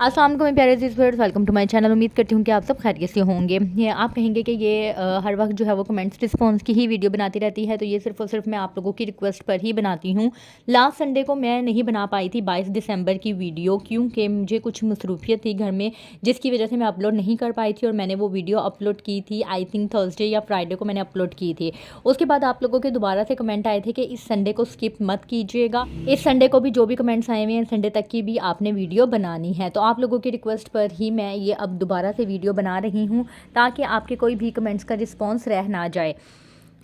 अस्सलाम वालेकुम प्यारे viewers, welcome to my channel. उम्मीद करती हूँ कि आप सब खैरियत से होंगे। ये आप कहेंगे कि ये हर वक्त जो है वो कमेंट्स रिस्पॉन्स की ही वीडियो बनाती रहती है, तो ये सिर्फ और सिर्फ मैं आप लोगों की रिक्वेस्ट पर ही बनाती हूँ। लास्ट संडे को मैं नहीं बना पाई थी 22 दिसंबर की वीडियो, क्योंकि मुझे कुछ मसरूफियत थी घर में, जिसकी वजह से मैं अपलोड नहीं कर पाई थी। और मैंने वो वीडियो अपलोड की थी, आई थिंक थर्सडे या फ्राइडे को मैंने अपलोड की थी। उसके बाद आप लोगों के दोबारा से कमेंट आए थे कि इस संडे को स्किप मत कीजिएगा, इस संडे को भी जो भी कमेंट्स आए हुए हैं संडे तक की भी आपने वीडियो बनानी है। तो आप लोगों की रिक्वेस्ट पर ही मैं ये अब दोबारा से वीडियो बना रही हूँ, ताकि आपके कोई भी कमेंट्स का रिस्पॉन्स रह ना जाए।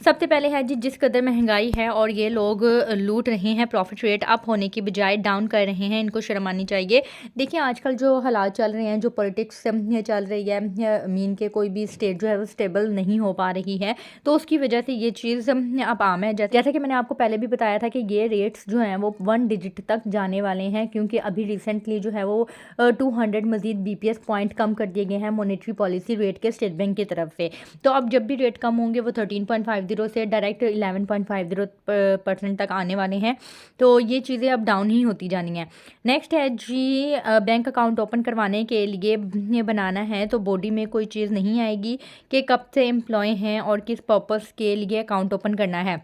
सबसे पहले है जी, जिस कदर महंगाई है और ये लोग लूट रहे हैं, प्रॉफिट रेट अप होने की बजाय डाउन कर रहे हैं, इनको शर्म आनी चाहिए। देखिए आजकल जो हालात चल रहे हैं, जो पॉलिटिक्स चल रही है, मीन के कोई भी स्टेट जो है वो स्टेबल नहीं हो पा रही है, तो उसकी वजह से ये चीज़ अब आम है। जैसा कि मैंने आपको पहले भी बताया था कि ये रेट्स जो हैं वो 1 डिजिट तक जाने वाले हैं, क्योंकि अभी रिसेंटली जो है वो 200 मजीद BPS पॉइंट कम कर दिए गए हैं मॉनेटरी पॉलिसी रेट के स्टेट बैंक की तरफ से। तो अब जब भी रेट कम होंगे वो 13.50 से डायरेक्ट 11.50% तक आने वाले हैं, तो ये चीज़ें अब डाउन ही होती जानी हैं। नेक्स्ट है जी, बैंक अकाउंट ओपन करवाने के लिए बनाना है तो बॉडी में कोई चीज़ नहीं आएगी कि कब से एम्प्लॉय हैं और किस पर्पस के लिए अकाउंट ओपन करना है।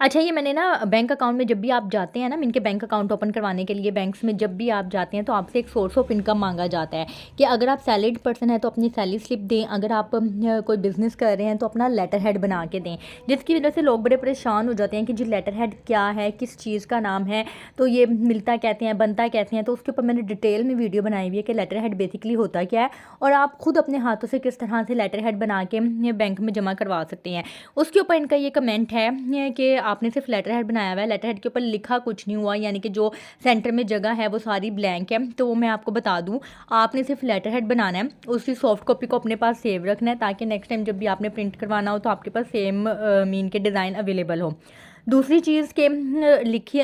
अच्छा, ये मैंने ना बैंक अकाउंट में जब भी आप जाते हैं ना, इनके बैंक अकाउंट ओपन करवाने के लिए बैंक्स में जब भी आप जाते हैं तो आपसे एक सोर्स ऑफ इनकम मांगा जाता है कि अगर आप सैलरीड पर्सन है तो अपनी सैलरी स्लिप दें, अगर आप कोई बिज़नेस कर रहे हैं तो अपना लेटर हेड बना के दें। जिसकी वजह से लोग बड़े परेशान हो जाते हैं कि जी लेटर हेड क्या है, किस चीज़ का नाम है, तो ये मिलता कहते हैं, बनता कहते हैं। तो उसके ऊपर मैंने डिटेल में वीडियो बनाई हुई है कि लेटर हेड बेसिकली होता क्या है, और आप खुद अपने हाथों से किस तरह से लेटर हेड बना के बैंक में जमा करवा सकते हैं। उसके ऊपर इनका ये कमेंट है कि आपने सिर्फ लेटर हेड बनाया हुआ है, लेटर हेड के ऊपर लिखा कुछ नहीं हुआ, यानी कि जो सेंटर में जगह है वो सारी ब्लैंक है। तो वो मैं आपको बता दूं, आपने सिर्फ लेटर हेड बनाना है, उसकी सॉफ्ट कॉपी को अपने पास सेव रखना है, ताकि नेक्स्ट टाइम जब भी आपने प्रिंट करवाना हो तो आपके पास सेम मीन के डिज़ाइन अवेलेबल हो। दूसरी चीज़ के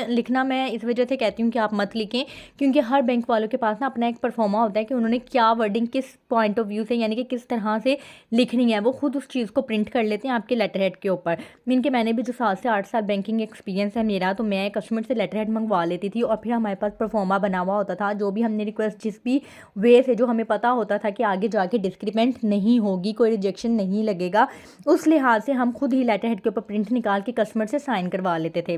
लिखना मैं इस वजह से कहती हूँ कि आप मत लिखें, क्योंकि हर बैंक वालों के पास ना अपना एक परफॉर्मा होता है कि उन्होंने क्या वर्डिंग किस पॉइंट ऑफ व्यू से, यानी कि किस तरह से लिखनी है, वो खुद उस चीज़ को प्रिंट कर लेते हैं आपके लेटर हेड के ऊपर। मीन के मैंने भी जो 7 से 8 साल बैंकिंग एक्सपीरियंस है मेरा, तो मैं कस्टमर से लेटर हेड मंगवा लेती थी और फिर हमारे पास परफॉर्मा बना हुआ होता था। जो भी हमने रिक्वेस्ट जिस भी वे से, जो हमें पता होता था कि आगे जाके डिस्क्रिमेंट नहीं होगी, कोई रिजेक्शन नहीं लगेगा, उस लिहाज से हम खुद ही लेटर हेड के ऊपर प्रिंट निकाल के कस्टमर से साइन करवा लेते थे।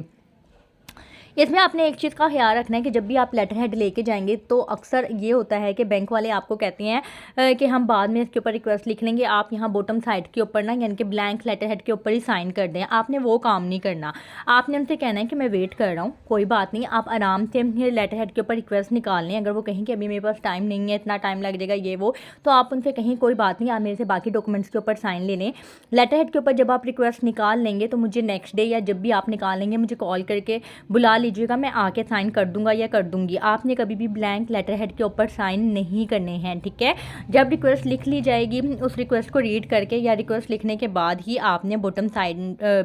इसमें आपने एक चीज़ का ख्याल रखना है कि जब भी आप लेटर हेड लेके जाएंगे तो अक्सर ये होता है कि बैंक वाले आपको कहते हैं कि हम बाद में इसके ऊपर रिक्वेस्ट लिख लेंगे, आप यहाँ बॉटम साइड के ऊपर ना यानी कि ब्लैंक लेटर हेड के ऊपर ही साइन कर दें। आपने वो काम नहीं करना, आपने उनसे कहना है कि मैं वेट कर रहा हूँ, कोई बात नहीं, आप आराम से लेटर हेड के ऊपर रिक्वेस्ट निकाल लें। अगर वो कहें कि अभी मेरे पास टाइम नहीं है, इतना टाइम लग जाएगा ये वो, तो आप उनसे कहें कोई बात नहीं, आप मेरे से बाकी डॉक्यूमेंट्स के ऊपर साइन ले लें। लेटर हेड के ऊपर जब आप रिक्वेस्ट निकाल लेंगे तो मुझे नेक्स्ट डे या जब भी आप निकाल लेंगे मुझे कॉल करके बुला लीजिएगा, मैं आके साइन कर दूंगा या कर दूंगी। आपने कभी भी ब्लैंक लेटर हेड के ऊपर साइन नहीं करने हैं, ठीक है। जब रिक्वेस्ट लिख ली जाएगी, उस रिक्वेस्ट को रीड करके या रिक्वेस्ट लिखने के बाद ही आपने बॉटम साइड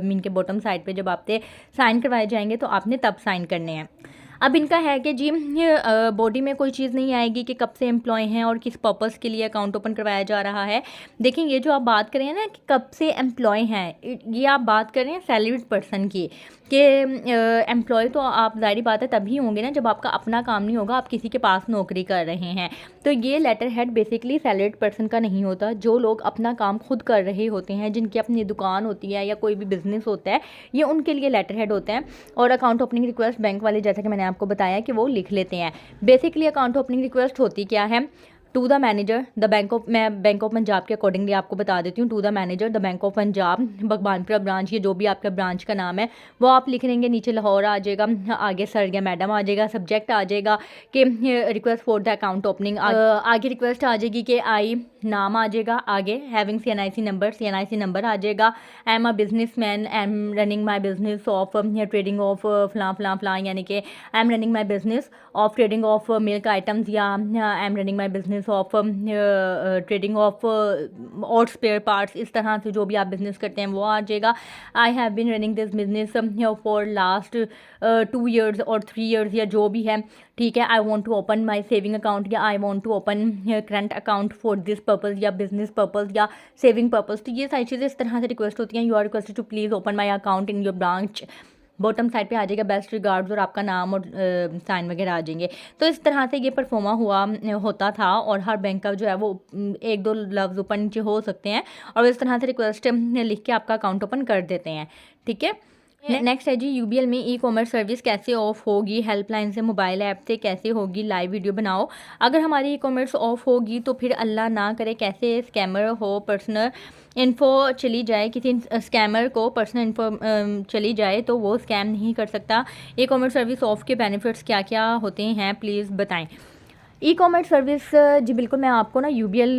मीन के बॉटम साइड पे जब आपसे साइन करवाए जाएंगे तो आपने तब साइन करने हैं। अब इनका है कि जी बॉडी में कोई चीज़ नहीं आएगी कि कब से एम्प्लॉय हैं और किस पर्पस के लिए अकाउंट ओपन करवाया जा रहा है। देखिए ये जो आप बात करें ना कि कब से एम्प्लॉय हैं, ये आप बात कर रहे हैं सैलरीड पर्सन की, कि एम्प्लॉय तो आप ज़ाहिर बात है तभी होंगे ना जब आपका अपना काम नहीं होगा, आप किसी के पास नौकरी कर रहे हैं। तो ये letter head basically salaried person का नहीं होता। जो लोग अपना काम खुद कर रहे होते हैं, जिनकी अपनी दुकान होती है या कोई भी बिजनेस होता है, ये उनके लिए लेटर हेड होते हैं। और अकाउंट ओपनिंग रिक्वेस्ट बैंक वाले, जैसा कि मैंने आपको बताया कि वो लिख लेते हैं। बेसिकली अकाउंट ओपनिंग रिक्वेस्ट होती क्या है, to the manager the bank of, मैं बैंक ऑफ पंजाब के अकॉर्डिंगली आपको बता देती हूँ, to the manager the bank of Punjab Bhagwanpura branch, ये जो भी आपका ब्रांच का नाम है वो आप लिख लेंगे। नीचे लाहौर आ जाएगा, आगे सर या मैडम आ जाएगा, सब्जेक्ट आ जाएगा कि request for the account opening, आगे रिक्वेस्ट आ जाएगी कि आई नाम आ जाएगा, आगे having CNIC number, CNIC number आ जाएगा, I am a businessman, I am running my business of trading of फलां फलां फलां, यानी कि I am running my business of trading of milk items, या I am running my business of trading of और spare parts. इस तरह से जो भी आप बिजनेस करते हैं वो आ जाएगा। I have been running this business for last 2 years और 3 years या जो भी है, ठीक है। I want to open my saving account, या I want to open current account for this purpose, या बिजनेस पर्पज़, या सेविंग पर्पज़। तो ये सारी चीज़ें इस तरह से रिक्वेस्ट होती हैं। You are requested to please open my account in your branch bottom side पे आ जाएगा बेस्ट रिगार्ड्स और आपका नाम और साइन वगैरह आ जाएंगे। तो इस तरह से ये परफॉर्मा हुआ होता था और हर बैंक का जो है वो एक दो लफ्ज़ ऊपर नीचे हो सकते हैं और इस तरह से रिक्वेस्ट लिख के आपका अकाउंट ओपन कर देते हैं। ठीक है, नेक्स्ट है जी यूबीएल में ई कॉमर्स सर्विस कैसे ऑफ होगी, हेल्पलाइन से मोबाइल ऐप से कैसे होगी, लाइव वीडियो बनाओ। अगर हमारी ई कॉमर्स ऑफ होगी तो फिर अल्लाह ना करे कैसे स्कैमर हो पर्सनल इन्फो चली जाए, किसी स्कैमर को पर्सनल इन्फो चली जाए तो वो स्कैम नहीं कर सकता। ई कॉमर्स सर्विस ऑफ के बेनिफिट्स क्या क्या होते हैं प्लीज़ बताएं। ई कॉमर्स सर्विस जी बिल्कुल, मैं आपको ना यूबीएल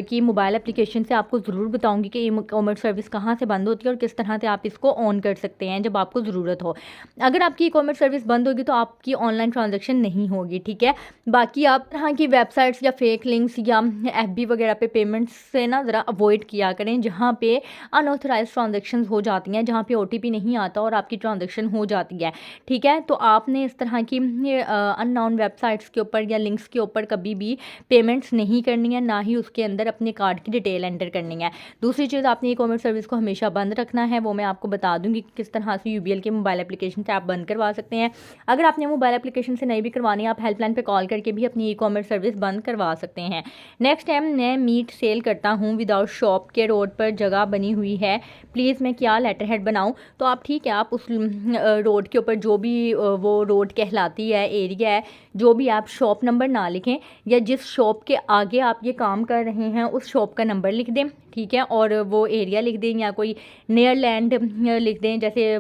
की मोबाइल एप्लीकेशन से आपको ज़रूर बताऊंगी कि ई कॉमर्स सर्विस कहाँ से बंद होती है और किस तरह से आप इसको ऑन कर सकते हैं जब आपको ज़रूरत हो। अगर आपकी ई कॉमर्स सर्विस बंद होगी तो आपकी ऑनलाइन ट्रांजैक्शन नहीं होगी। ठीक है, बाकी आप तरह की वेबसाइट्स या फेक लिंक्स या एफबी वगैरह पे पेमेंट्स से ना ज़रा अवॉइड किया करें जहाँ पे अनऑथराइज ट्रांजेक्शन हो जाती हैं, जहाँ पे ओटीपी नहीं आता और आपकी ट्रांजेक्शन हो जाती है। ठीक है, तो आपने इस तरह की अननोन वेबसाइट्स के ऊपर या लिंक्स के ऊपर कभी भी पेमेंट्स नहीं करनी है, ना ही उसके अंदर अपने कार्ड की डिटेल एंटर करनी है। दूसरी चीज़, आपने ई कॉमर्स सर्विस को हमेशा बंद रखना है, वो मैं आपको बता दूंगी कि किस तरह से यूबीएल के मोबाइल एप्लीकेशन से आप बंद करवा सकते हैं। अगर आपने मोबाइल एप्लीकेशन से नहीं भी करवानी है, आप हेल्पलाइन पे कॉल करके भी अपनी ई कॉमर्स सर्विस बंद करवा सकते हैं। नेक्स्ट है, मैं मीट सेल करता हूँ विदाउट शॉप के रोड पर जगह बनी हुई है, प्लीज़ मैं क्या लेटर हेड बनाऊँ। तो आप ठीक है, आप उस रोड के ऊपर जो भी वो रोड कहलाती है, एरिया है, जो भी आप शॉप नंबर ना लिखें या जिस शॉप के आगे आप ये काम कर रहे हैं उस शॉप का नंबर लिख दें। ठीक है, और वो एरिया लिख दें या कोई नियर लैंड लिख दें। जैसे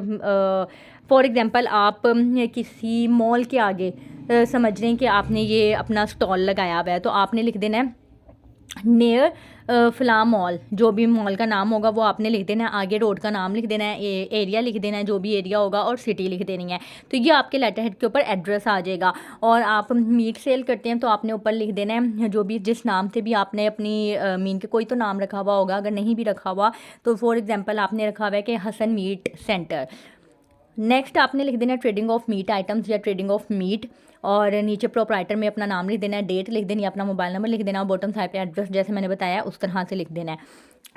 फॉर एग्जांपल आप किसी मॉल के आगे समझ रहे हैं कि आपने ये अपना स्टॉल लगाया हुआ है, तो आपने लिख देना है नियर फला मॉल, जो भी मॉल का नाम होगा वो आपने लिख देना है, आगे रोड का नाम लिख देना है, एरिया लिख देना है जो भी एरिया होगा और सिटी लिख देनी है। तो ये आपके लेटर हेड के ऊपर एड्रेस आ जाएगा। और आप मीट सेल करते हैं तो आपने ऊपर लिख देना है जो भी जिस नाम से भी आपने अपनी मीन के कोई तो नाम रखा हुआ होगा, अगर नहीं भी रखा हुआ तो फॉर एग्जाम्पल आपने रखा हुआ है कि हसन मीट सेंटर। नेक्स्ट आपने लिख देना ट्रेडिंग ऑफ मीट आइटम्स या ट्रेडिंग ऑफ मीट, और नीचे प्रोपराइटर में अपना नाम लिख देना है, डेट लिख देनी है, अपना मोबाइल नंबर लिख देना है, बॉटम साइड पे एड्रेस जैसे मैंने बताया उस तरह से लिख देना है।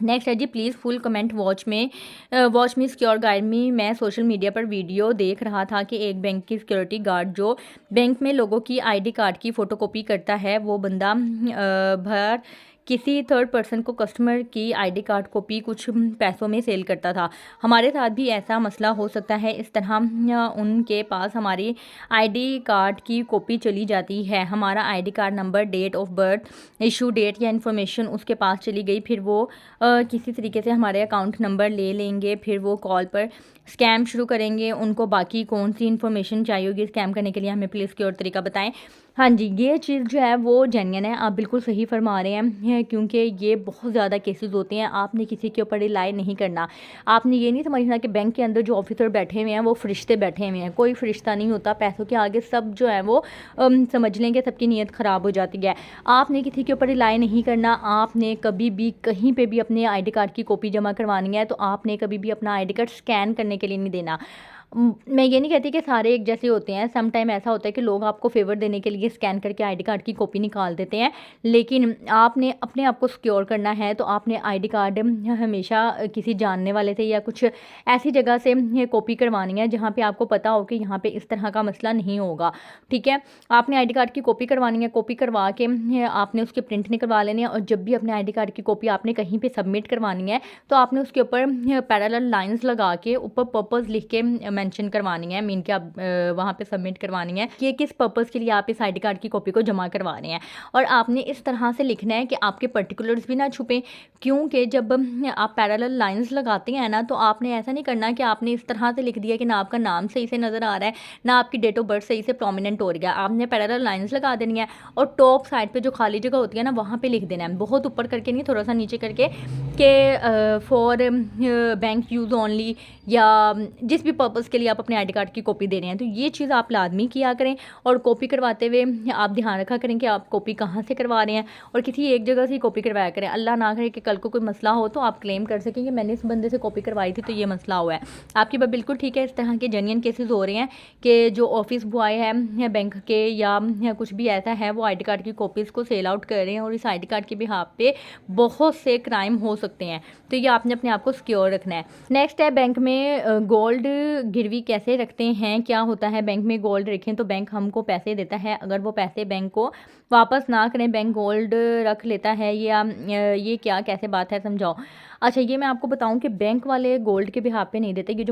नेक्स्ट है जी प्लीज़ फुल कमेंट वॉच में सिक्योर गाइड में। मैं सोशल मीडिया पर वीडियो देख रहा था कि एक बैंक की सिक्योरिटी गार्ड जो बैंक में लोगों की आईडी कार्ड की फ़ोटोकॉपी करता है, वो बंदा भर किसी थर्ड पर्सन को कस्टमर की आईडी कार्ड कॉपी कुछ पैसों में सेल करता था। हमारे साथ भी ऐसा मसला हो सकता है, इस तरह उनके पास हमारी आईडी कार्ड की कॉपी चली जाती है, हमारा ID card number, date of birth, issue date या इन्फॉर्मेशन उसके पास चली गई, फिर वो किसी तरीके से हमारे अकाउंट नंबर ले लेंगे, फिर वो कॉल पर स्कैम शुरू करेंगे। उनको बाकी कौन सी इन्फॉर्मेशन चाहिए होगी स्कैम करने के लिए, हमें प्लीज़ सिक्योर तरीका बताएं। हाँ जी, ये चीज़ जो है वो जेन्युइन है, आप बिल्कुल सही फरमा रहे हैं, क्योंकि ये बहुत ज़्यादा केसेस होते हैं। आपने किसी के ऊपर रिलाई नहीं करना। आपने ये नहीं समझना कि बैंक के अंदर जो ऑफिसर बैठे हुए हैं वो फरिश्ते बैठे हुए हैं, कोई फरिश्ता नहीं होता। पैसों के आगे सब जो है वो समझ लेंगे, सबकी नीयत ख़राब हो जाती है। आपने किसी के ऊपर रिलाई नहीं करना। आपने कभी भी कहीं पर भी अपने आई डी कार्ड की कॉपी जमा करवानी है तो आपने कभी भी अपना आई डी कार्ड स्कैन करने के लिए नहीं देना। मैं ये नहीं कहती कि सारे एक जैसे होते हैं, सम टाइम ऐसा होता है कि लोग आपको फेवर देने के लिए स्कैन करके आईडी कार्ड की कॉपी निकाल देते हैं, लेकिन आपने अपने आप को सिक्योर करना है तो आपने आईडी कार्ड हमेशा किसी जानने वाले से या कुछ ऐसी जगह से कॉपी करवानी है जहाँ पे आपको पता हो कि यहाँ पे इस तरह का मसला नहीं होगा। ठीक है, आपने आईडी कार्ड की कॉपी करवानी है, कॉपी करवा के आपने उसके प्रिंट निकलवा लेने हैं, और जब भी अपने आईडी कार्ड की कॉपी आपने कहीं पर सबमिट करवानी है तो आपने उसके ऊपर पैरेलल लाइन्स लगा के ऊपर पर्पज़ लिख के मेंशन करवानी है, मीन के आप वहाँ पे सबमिट करवानी है कि किस पर्पज़ के लिए आप इस आईडी कार्ड की कॉपी को जमा करवा रहे हैं। और आपने इस तरह से लिखना है कि आपके पर्टिकुलर्स भी ना छुपें, क्योंकि जब आप पैरेलल लाइंस लगाते हैं ना तो आपने ऐसा नहीं करना कि आपने इस तरह से लिख दिया कि ना आपका नाम सही से नज़र आ रहा है ना आपकी डेट ऑफ बर्थ सही से प्रोमिनेंट हो रही है। आपने पैरेलल लाइंस लगा देनी है और टॉप साइड पर जो खाली जगह होती है ना वहाँ पर लिख देना है, बहुत ऊपर करके नहीं, थोड़ा सा नीचे करके, कि फॉर बैंक यूज़ ओनली, या जिस भी पर्पज़ के लिए आप अपने आईडी कार्ड की कॉपी दे रहे हैं। तो ये चीज़ आप लाजमी किया करें, और कॉपी करवाते हुए आप ध्यान रखा करें कि आप कॉपी कहाँ से करवा रहे हैं, और किसी एक जगह से कॉपी करवाया करें। अल्लाह ना करे कि कल को कोई मसला हो तो आप क्लेम कर सकें कि मैंने इस बंदे से कॉपी करवाई थी तो ये मसला हुआ है। आपकी बात बिल्कुल ठीक है, इस तरह के जेन्युइन केसेस हो रहे हैं कि जो ऑफिस बॉय है बैंक के या कुछ भी ऐसा है वो आई डी कार्ड की कॉपीज़ को सेल आउट कर रहे हैं, और इस आई डी कार्ड के बिहाफ पे बहुत से क्राइम हो सकते हैं। तो ये आपने अपने आप को सिक्योर रखना है। नेक्स्ट है, बैंक में गोल्ड गिरवी कैसे रखते हैं, क्या होता है बैंक में गोल्ड रखें तो बैंक हमको पैसे देता है, अगर वो पैसे बैंक को वापस ना करें बैंक गोल्ड रख लेता है, या ये क्या कैसे बात है, समझाओ। अच्छा, ये मैं आपको बताऊं कि बैंक वाले गोल्ड के बिहाफ पे नहीं देते। ये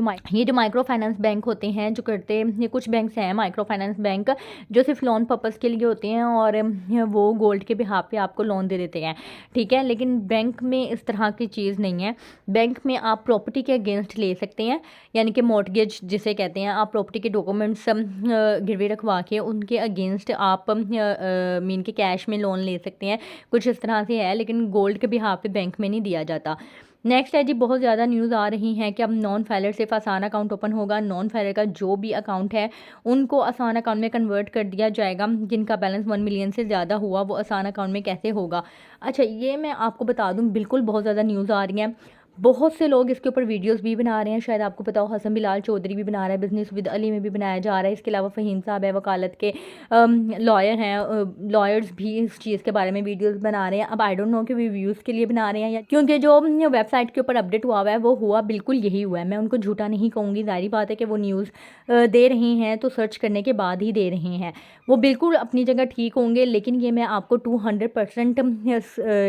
जो माइक्रो फाइनेंस बैंक होते हैं जो करते, ये कुछ बैंक्स हैं माइक्रो फाइनेंस बैंक जो सिर्फ लोन पर्पज़ के लिए होते हैं और वो गोल्ड के बिहाफ पे आपको लोन दे देते हैं, ठीक है। लेकिन बैंक में इस तरह की चीज़ नहीं है। बैंक में आप प्रॉपर्टी के अगेंस्ट ले सकते हैं, यानी कि मॉर्टगेज जिसे कहते हैं। आप प्रॉपर्टी के डॉक्यूमेंट्स गिरवी रखवा के उनके अगेंस्ट आप मीन के कैश में लोन ले सकते हैं, कुछ इस तरह से है। लेकिन गोल्ड के बिहाफ पे बैंक में नहीं दिया जाता। नेक्स्ट है जी, बहुत ज़्यादा न्यूज़ आ रही हैं कि अब नॉन फाइलर सिर्फ आसान अकाउंट ओपन होगा। नॉन फाइलर का जो भी अकाउंट है उनको आसान अकाउंट में कन्वर्ट कर दिया जाएगा। जिनका बैलेंस 1 मिलियन से ज़्यादा हुआ वो आसान अकाउंट में कैसे होगा। अच्छा, ये मैं आपको बता दूं, बिल्कुल बहुत ज़्यादा न्यूज़ आ रही हैं। बहुत से लोग इसके ऊपर वीडियोस भी बना रहे हैं, शायद आपको पता हो हसन बिलाल चौधरी भी बना रहा है, बिजनेस विद अली में भी बनाया जा रहा है। इसके अलावा फ़हीम साहब है, वकालत के लॉयर हैं, लॉयर्स भी इस चीज़ के बारे में वीडियोस बना रहे हैं। अब आई डोंट नो कि रिव्यूज़ के लिए बना रहे हैं या, क्योंकि जो वेबसाइट के ऊपर अपडेट हुआ है वो हुआ बिल्कुल यही हुआ है। मैं उनको झूठा नहीं कहूँगी, जाहिर बात है कि वो न्यूज़ दे रहे हैं तो सर्च करने के बाद ही दे रहे हैं, वो बिल्कुल अपनी जगह ठीक होंगे। लेकिन ये मैं आपको 200%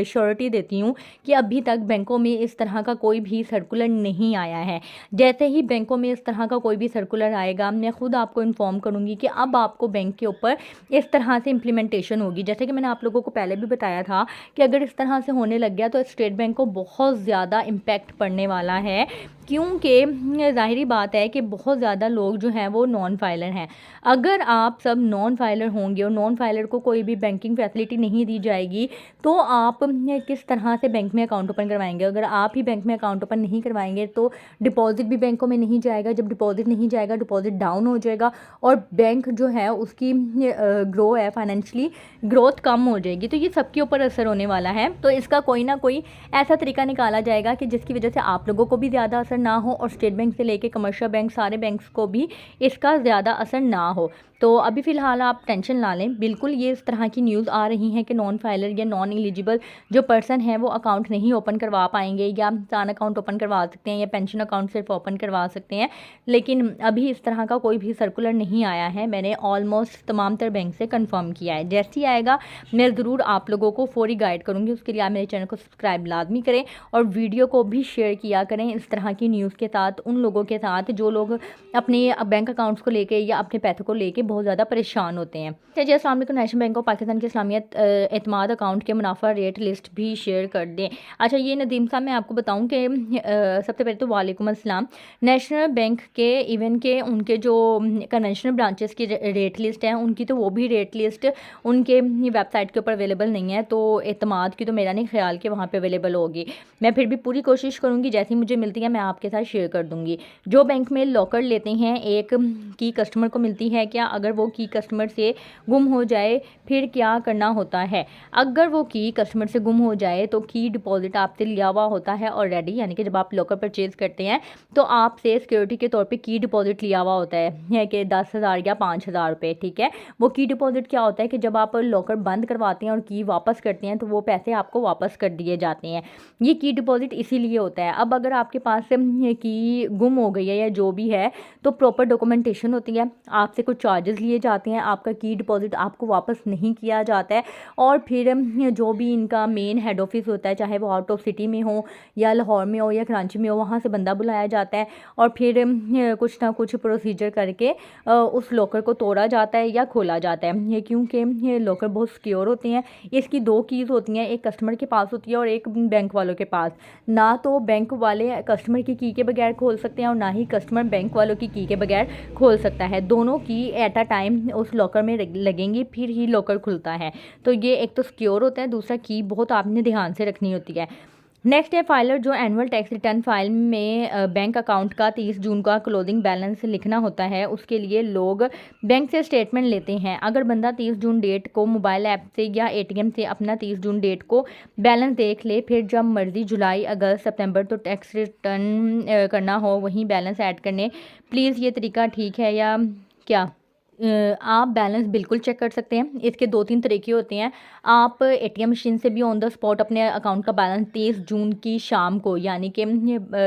श्योरिटी देती हूँ कि अभी तक बैंकों में इस तरह का कोई भी सर्कुलर नहीं आया है। जैसे ही बैंकों में इस तरह का कोई भी सर्कुलर आएगा मैं खुद आपको इन्फॉर्म करूँगी कि अब आपको बैंक के ऊपर इस तरह से इम्प्लीमेंटेशन होगी। जैसे कि मैंने आप लोगों को पहले भी बताया था कि अगर इस तरह से होने लग गया तो स्टेट बैंक को बहुत ज़्यादा इम्पैक्ट पड़ने वाला है, क्योंकि ज़ाहिरी बात है कि बहुत ज़्यादा लोग जो हैं वो नॉन फाइलर हैं। अगर आप सब नॉन फाइलर होंगे और नॉन फाइलर को कोई भी बैंकिंग फैसिलिटी नहीं दी जाएगी तो आप किस तरह से बैंक में अकाउंट ओपन करवाएंगे। अगर आप ही बैंक में अकाउंट ओपन नहीं करवाएंगे तो डिपॉजिट भी बैंकों में नहीं जाएगा। जब डिपॉजिट नहीं जाएगा, डिपॉजिट डाउन हो जाएगा और बैंक जो है उसकी ग्रो है, फाइनेंशियली ग्रोथ कम हो जाएगी। तो ये सबके ऊपर असर होने वाला है। तो इसका कोई ना कोई ऐसा तरीका निकाला जाएगा कि जिसकी वजह से आप लोगों को भी ज़्यादा असर ना हो और स्टेट बैंक से लेके कमर्शियल बैंक सारे बैंक्स को भी इसका ज़्यादा असर ना हो। तो अभी फ़िलहाल आप टेंशन ना लें। बिल्कुल ये इस तरह की न्यूज़ आ रही है कि नॉन फाइलर या नॉन एलिजिबल जो पर्सन है वो अकाउंट नहीं ओपन करवा पाएंगे, या आसान अकाउंट ओपन करवा सकते हैं या पेंशन अकाउंट सिर्फ ओपन करवा सकते हैं। लेकिन अभी इस तरह का कोई भी सर्कुलर नहीं आया है। मैंने ऑलमोस्ट तमाम तर बैंक से कंफर्म किया है। जैसे ही आएगा मैं ज़रूर आप लोगों को फौरी गाइड करूँगी। उसके लिए आप मेरे चैनल को सब्सक्राइब लाजमी करें और वीडियो को भी शेयर किया करें इस तरह की न्यूज़ के साथ, उन लोगों के साथ जो लोग अपने बैंक अकाउंट्स को लेके या अपने पैसों को लेके बहुत ज़्यादा परेशान होते हैं। जी, अस्सलाम वालेकुम। नेशनल बैंक ऑफ पाकिस्तान के इस्लामियत एतमाद अकाउंट के मुनाफा रेट लिस्ट भी शेयर कर दें। अच्छा, ये नदीम साहब मैं आपको बताऊं कि सबसे पहले तो वालेकुम अस्सलाम। नेशनल बैंक के इवन के उनके जो कन्वेंशनल ब्रांचेस की रेट लिस्ट है उनकी तो वो भी रेट लिस्ट उनके वेबसाइट के ऊपर अवेलेबल नहीं है। तो एतमाद की तो मेरा नहीं ख्याल कि वहाँ पे अवेलेबल होगी। मैं फिर भी पूरी कोशिश करूँगी, जैसी मुझे मिलती है मैं आपके साथ शेयर कर दूँगी। जो बैंक में लॉकर लेते हैं एक की कस्टमर को मिलती है क्या, अगर वो की कस्टमर से गुम हो जाए फिर क्या करना होता है। अगर वो की कस्टमर से गुम हो जाए तो की डिपॉजिट आपसे लिया हुआ होता है ऑलरेडी, यानी कि जब आप लॉकर परचेज करते हैं तो आपसे सिक्योरिटी के तौर पे की डिपॉजिट लिया हुआ होता है कि 10,000 या 5,000 रुपये, ठीक है। वो की डिपॉजिट क्या होता है कि जब आप लॉकर बंद करवाते हैं और की वापस करते हैं तो वो पैसे आपको वापस कर दिए जाते हैं। ये की डिपॉजिट इसीलिए होता है। अब अगर आपके पास से की गुम हो गई है या जो भी है तो प्रॉपर डॉक्यूमेंटेशन होती है, आपसे कुछ चार्जेस लिए जाते हैं, आपका की डिपॉजिट आपको वापस नहीं किया जाता है। और फिर जो भी इनका मेन हेड ऑफिस होता है, चाहे वो आउट ऑफ सिटी में हो या लाहौर में हो या कराची में हो, वहाँ से बंदा बुलाया जाता है और फिर कुछ ना कुछ प्रोसीजर करके उस लॉकर को तोड़ा जाता है या खोला जाता है। ये क्योंकि ये लॉकर बहुत सिक्योर होते हैं। इसकी 2 कीज़ होती हैं, एक कस्टमर के पास होती है और एक बैंक वालों के पास। ना तो बैंक वाले कस्टमर की के बगैर खोल सकते हैं और ना ही कस्टमर बैंक वालों की के बगैर खोल सकता है। दोनों की एट अ टाइम उस लॉकर में लगेंगी फिर ही लॉकर खुलता है। तो ये एक तो सिक्योर होता है, दूसरा की बहुत आपने ध्यान से रखनी होती है। नेक्स्ट है फाइलर जो एनुअल टैक्स रिटर्न फाइल में बैंक अकाउंट का 30 जून का क्लोजिंग बैलेंस लिखना होता है। उसके लिए लोग बैंक से स्टेटमेंट लेते हैं। अगर बंदा 30 जून डेट को मोबाइल ऐप से या एटीएम से अपना 30 जून डेट को बैलेंस देख ले, फिर जब मर्जी जुलाई अगस्त सितंबर तो टैक्स रिटर्न करना हो वहीं बैलेंस ऐड करने। प्लीज़ ये तरीका ठीक है या क्या? आप बैलेंस बिल्कुल चेक कर सकते हैं। इसके 2-3 तरीके होते हैं। आप एटीएम मशीन से भी ऑन द स्पॉट अपने अकाउंट का बैलेंस 30 जून की शाम को, यानी कि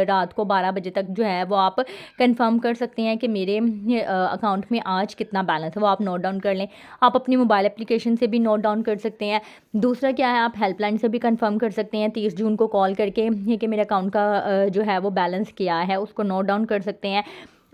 रात को 12 बजे तक जो है वो आप कंफर्म कर सकते हैं कि मेरे अकाउंट में आज कितना बैलेंस है, वो आप नोट डाउन कर लें। आप अपनी मोबाइल एप्लीकेशन से भी नोट डाउन कर सकते हैं। दूसरा क्या है, आप हेल्पलाइन से भी कंफर्म कर सकते हैं 30 जून को कॉल करके कि मेरे अकाउंट का जो है वो बैलेंस क्या है, उसको नोट डाउन कर सकते हैं।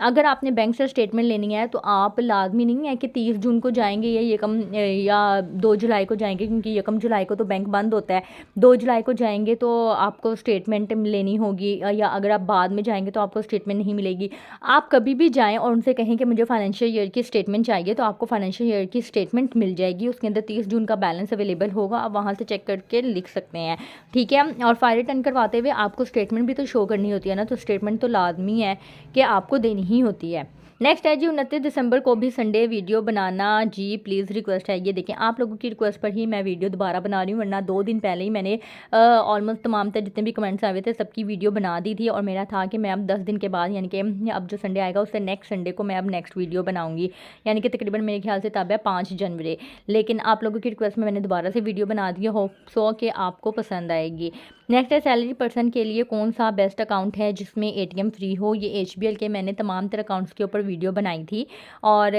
अगर आपने बैंक से स्टेटमेंट लेनी है तो आप लाजमी नहीं है कि 30 जून को जाएंगे या या 2 जुलाई को जाएंगे, क्योंकि 1 जुलाई को तो बैंक बंद होता है। 2 जुलाई को जाएंगे तो आपको स्टेटमेंट लेनी होगी, या अगर आप बाद में जाएंगे तो आपको स्टेटमेंट नहीं मिलेगी। आप कभी भी जाएं और उनसे कहें कि मुझे फाइनेंशियल ईयर की स्टेटमेंट चाहिए, तो आपको फाइनेंशियल ईयर की स्टेटमेंट मिल जाएगी। उसके अंदर 30 जून का बैलेंस अवेलेबल होगा, आप वहाँ से चेक करके लिख सकते हैं, ठीक है। और फायर रिटर्न करवाते हुए आपको स्टेटमेंट भी तो शो करनी होती है ना, तो स्टेटमेंट तो लाजमी है कि आपको देनी ही होती है। नेक्स्ट है जी 29 दिसंबर को भी संडे वीडियो बनाना जी प्लीज़, रिक्वेस्ट है। ये देखें, आप लोगों की रिक्वेस्ट पर ही मैं वीडियो दोबारा बना रही हूँ, वरना 2 दिन पहले ही मैंने ऑलमोस्ट तमाम तरह जितने भी कमेंट्स आए थे सबकी वीडियो बना दी थी। और मेरा था कि मैं अब 10 दिन के बाद, यानी कि अब जो संडे आएगा उससे नेक्स्ट संडे को मैं अब नेक्स्ट वीडियो बनाऊँगी, यानी कि तकरीबन मेरे ख्याल से तब है 5 जनवरी। लेकिन आप लोगों की रिक्वेस्ट में मैंने दोबारा से वीडियो बना दी, होप सो कि आपको पसंद आएगी। नेक्स्ट है, सैलरी पर्सन के लिए कौन सा बेस्ट अकाउंट है जिसमें एटीएम फ्री हो। ये HBL के मैंने तमाम तरह अकाउंट्स के ऊपर वीडियो बनाई थी। और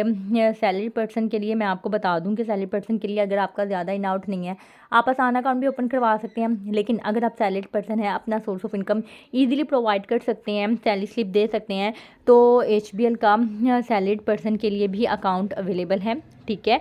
सैलरी पर्सन के लिए मैं आपको बता दूं कि सैलरी पर्सन के लिए अगर आपका ज़्यादा इन आउट नहीं है, आप आसान अकाउंट भी ओपन करवा सकते हैं। लेकिन अगर आप सैलरी पर्सन है, अपना source of income easily provide कर सकते हैं, सैलरी स्लिप दे सकते हैं, तो HBL का सैलरी पर्सन के लिए भी अकाउंट अवेलेबल है, ठीक है।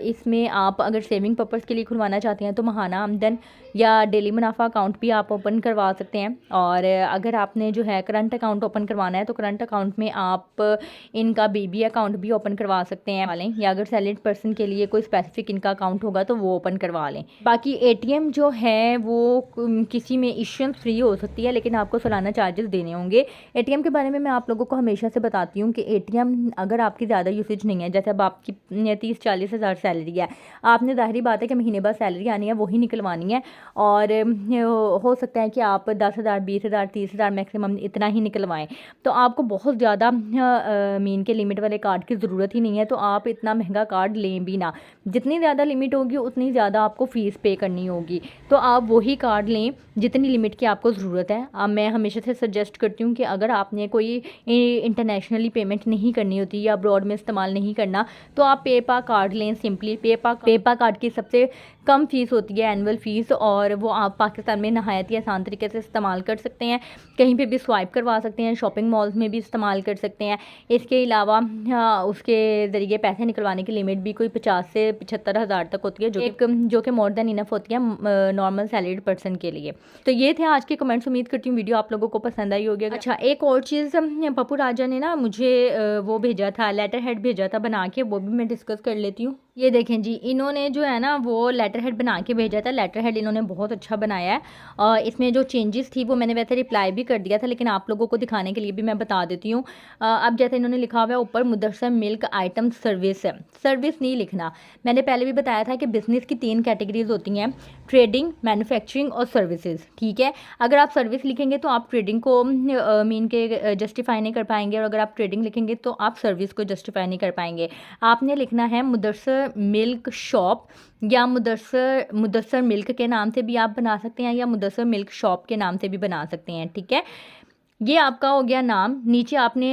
इसमें आप अगर सेविंग पर्पज़ के लिए खुलवाना चाहते हैं तो महाना आमदन या डेली मुनाफा अकाउंट भी आप ओपन करवा सकते हैं। और अगर आपने जो है करंट अकाउंट ओपन करवाना है तो करंट अकाउंट में आप इनका BB अकाउंट भी ओपन करवा सकते हैं वालें, या अगर सैलरीड पर्सन के लिए कोई स्पेसिफिक इनका अकाउंट होगा तो वो ओपन करवा लें। बाकी ATM जो है वो किसी में इश्यूएंस फ्री हो सकती है, लेकिन आपको सालाना चार्जेस देने होंगे। ATM के बारे में मैं आप लोगों को हमेशा से बताती हूँ कि ATM अगर आपकी ज़्यादा यूसेज नहीं है, जैसे अब आपकी 30-40 हज़ार सैलरी है, आपने ज़ाहिरी बात है कि महीने बाद सैलरी आनी है, वही निकलवानी है। और हो सकता है कि आप 10,000, 20,000, 30,000 मैक्सिमम इतना ही निकलवाएं, तो आपको बहुत ज़्यादा मीन के लिमिट वाले कार्ड की ज़रूरत ही नहीं है। तो आप इतना महंगा कार्ड लें भी ना, जितनी ज़्यादा लिमिट होगी उतनी ज़्यादा आपको फ़ीस पे करनी होगी। तो आप वही कार्ड लें जितनी लिमिट की आपको ज़रूरत है। अब मैं हमेशा से सजेस्ट करती हूँ कि अगर आपने कोई इंटरनेशनली पेमेंट नहीं करनी होती या अब्रॉड में इस्तेमाल नहीं करना, तो आप पेपा कार्ड लें। सिंपली पेपा कार्ड की सबसे कम फ़ीस होती है एनुअल फ़ीस, और वो आप पाकिस्तान में नहायत ही आसान तरीके से इस्तेमाल कर सकते हैं। कहीं पे भी स्वाइप करवा सकते हैं, शॉपिंग मॉल्स में भी इस्तेमाल कर सकते हैं। इसके अलावा उसके ज़रिए पैसे निकलवाने की लिमिट भी कोई 50 से 75 हज़ार तक होती है, जो कि मोर देन इनफ होती है नॉर्मल सैलरीड पर्सन के लिए। तो ये थे आज के कमेंट्स। उम्मीद करती हूँ वीडियो आप लोगों को पसंद आई होगी। अच्छा, एक और चीज़, पप्पू राजा ने ना मुझे वो भेजा था, लेटर हेड भेजा था बना के, वो भी मैं डिस्कस कर लेती हूँ। ये देखें जी, इन्होंने जो है ना वो लेटर हेड बना के भेजा था। लेटर हेड इन्होंने बहुत अच्छा बनाया है, और इसमें जो चेंजेस थी वो मैंने वैसे रिप्लाई भी कर दिया था, लेकिन आप लोगों को दिखाने के लिए भी मैं बता देती हूँ। अब जैसे इन्होंने लिखा हुआ है ऊपर, मुदस्सर मिल्क आइटम सर्विस है। सर्विस नहीं लिखना, मैंने पहले भी बताया था कि बिज़नेस की 3 कैटेगरीज होती हैं, ट्रेडिंग, मैन्युफैक्चरिंग और सर्विसेज, ठीक है। अगर आप सर्विस लिखेंगे तो आप ट्रेडिंग को मीन के जस्टिफाई नहीं कर पाएंगे, और अगर आप ट्रेडिंग लिखेंगे तो आप सर्विस को जस्टिफाई नहीं कर पाएंगे। आपने लिखना है मुदस्सर मिल्क शॉप, या मुदस्सर मिल्क के नाम से भी आप बना सकते हैं, या मुदस्सर मिल्क शॉप के नाम से भी बना सकते हैं, ठीक है। ये आपका हो गया नाम। नीचे आपने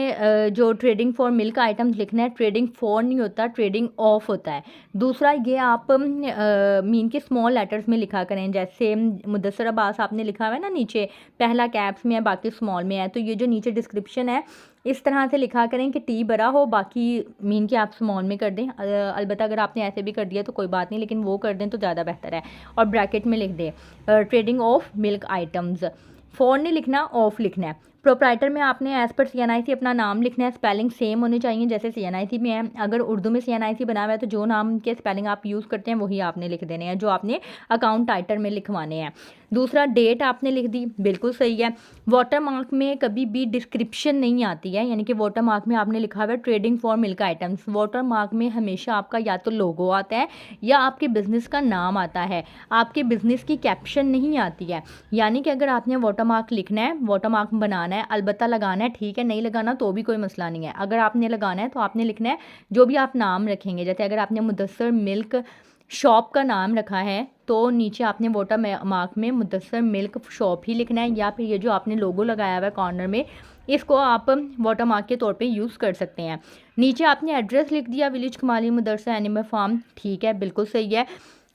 जो ट्रेडिंग फॉर मिल्क आइटम्स लिखना है, ट्रेडिंग फॉर नहीं होता, ट्रेडिंग ऑफ होता है। दूसरा, ये आप मीन के स्मॉल लेटर्स में लिखा करें, जैसे मुदस्सर अब्बास आपने लिखा हुआ है ना नीचे, पहला कैप्स में है बाकी स्मॉल में है, तो ये जो नीचे डिस्क्रिप्शन है इस तरह से लिखा करें कि T बड़ा हो, बाकी मीन के आप स्मॉल में कर दें। अलबत्ता अगर आपने ऐसे भी कर दिया तो कोई बात नहीं, लेकिन वो कर दें तो ज़्यादा बेहतर है। और ब्रैकेट में लिख दें trading of milk items. For नहीं लिखना, ऑफ लिखना है। प्रोप्राइटर में आपने एज पर CNIC अपना नाम लिखना है, स्पेलिंग सेम होनी चाहिए जैसे CNIC में है। अगर उर्दू में CNIC बना हुआ है तो जो नाम के स्पेलिंग आप यूज़ करते हैं वही आपने लिख देने हैं, जो आपने अकाउंट टाइटल में लिखवाने हैं। दूसरा, डेट आपने लिख दी, बिल्कुल सही है। वाटर मार्क में कभी भी डिस्क्रिप्शन नहीं आती है, यानी कि वाटर मार्क में आपने लिखा हुआ है trading for milk items, water mark में हमेशा आपका या तो लोगो आता है या आपके बिज़नेस का नाम आता है, आपके बिज़नेस की कैप्शन नहीं आती है। यानी कि अगर आपने वाटर मार्क लिखना है, वाटर मार्क बनाना लगाना है, अलबत्ता लगाना है, ठीक है, नहीं लगाना तो भी कोई मसला नहीं है। अगर आपने लगाना है तो आपने लिखना है जो भी आप नाम रखेंगे, जैसे अगर आपने मुदस्सर मिल्क शॉप का नाम रखा है तो नीचे आपने वाटर मार्क में मुदस्सर मिल्क शॉप ही लिखना है, या फिर ये जो आपने लोगो लगाया हुआ है कॉर्नर में, इसको आप वाटर मार्क के तौर पे यूज़ कर सकते हैं। नीचे आपने एड्रेस लिख दिया विलेज कमाली मदरसा एनिमल फार्म, ठीक है, बिल्कुल सही है।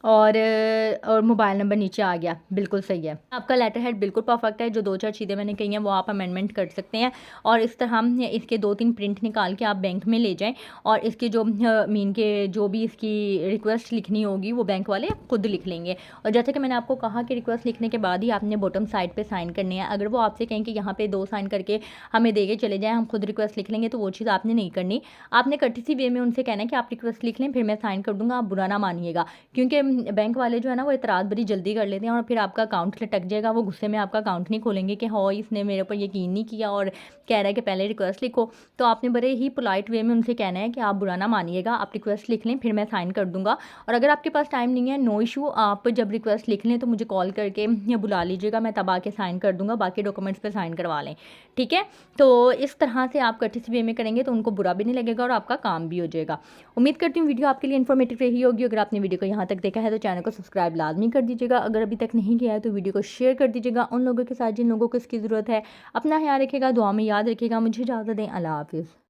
और मोबाइल नंबर नीचे आ गया, बिल्कुल सही है। आपका लेटर हेड बिल्कुल परफेक्ट है, जो 2-4 चीज़ें मैंने कही हैं वो आप अमेंडमेंट कर सकते हैं। और इस तरह हम इसके 2-3 प्रिंट निकाल के आप बैंक में ले जाएं और इसके जो मीन के जो भी इसकी रिक्वेस्ट लिखनी होगी वो बैंक वाले खुद लिख लेंगे। और जैसे कि मैंने आपको कहा कि रिक्वेस्ट लिखने के बाद ही आपने बॉटम साइड पर साइन करनी है। अगर वो आपसे कहें कि यहाँ पर 2 साइन करके हमें दे के चले जाएँ, हम खुद रिक्वेस्ट लिख लेंगे, तो वो चीज़ आपने नहीं करनी। आपने कर्टेसी वे में उनसे कहना है कि आप रिक्वेस्ट लिख लें, फिर मैं साइन कर दूँगा, आप बुरा ना मानिएगा, क्योंकि बैंक वाले जो है ना वो इतराज़ बड़ी जल्दी कर लेते हैं और फिर आपका अकाउंट लटक जाएगा। वो गुस्से में आपका अकाउंट नहीं खोलेंगे कि हाँ इसने मेरे ऊपर यकीन नहीं किया और कह रहा है कि पहले रिक्वेस्ट लिखो। तो आपने बड़े ही पोलाइट वे में उनसे कहना है कि आप बुरा ना मानिएगा, आप रिक्वेस्ट लिख लें, फिर मैं साइन कर दूँगा। और अगर आपके पास टाइम नहीं है, नो इशू, आप जब रिक्वेस्ट लिख लें तो मुझे कॉल करके या बुला लीजिएगा, मैं तब आके साइन कर दूँगा, बाकी डॉक्यूमेंट्स पर साइन करवा लें, ठीक है। तो इस तरह से आप कर्टेसी वे में करेंगे तो उनको बुरा भी नहीं लगेगा और आपका काम भी हो जाएगा। उम्मीद करती हूँ वीडियो आपके लिए इन्फॉर्मेटिव रही होगी। अगर आपने वीडियो को यहाँ तक देखा है तो चैनल को सब्सक्राइब लाजमी कर दीजिएगा। अगर अभी तक नहीं किया है तो वीडियो को शेयर कर दीजिएगा उन लोगों के साथ जिन लोगों को इसकी ज़रूरत है। अपना ख्याल रखिएगा, दुआ में याद रखिएगा। मुझे इजाज़त दें, अल्लाह हाफ़िज़।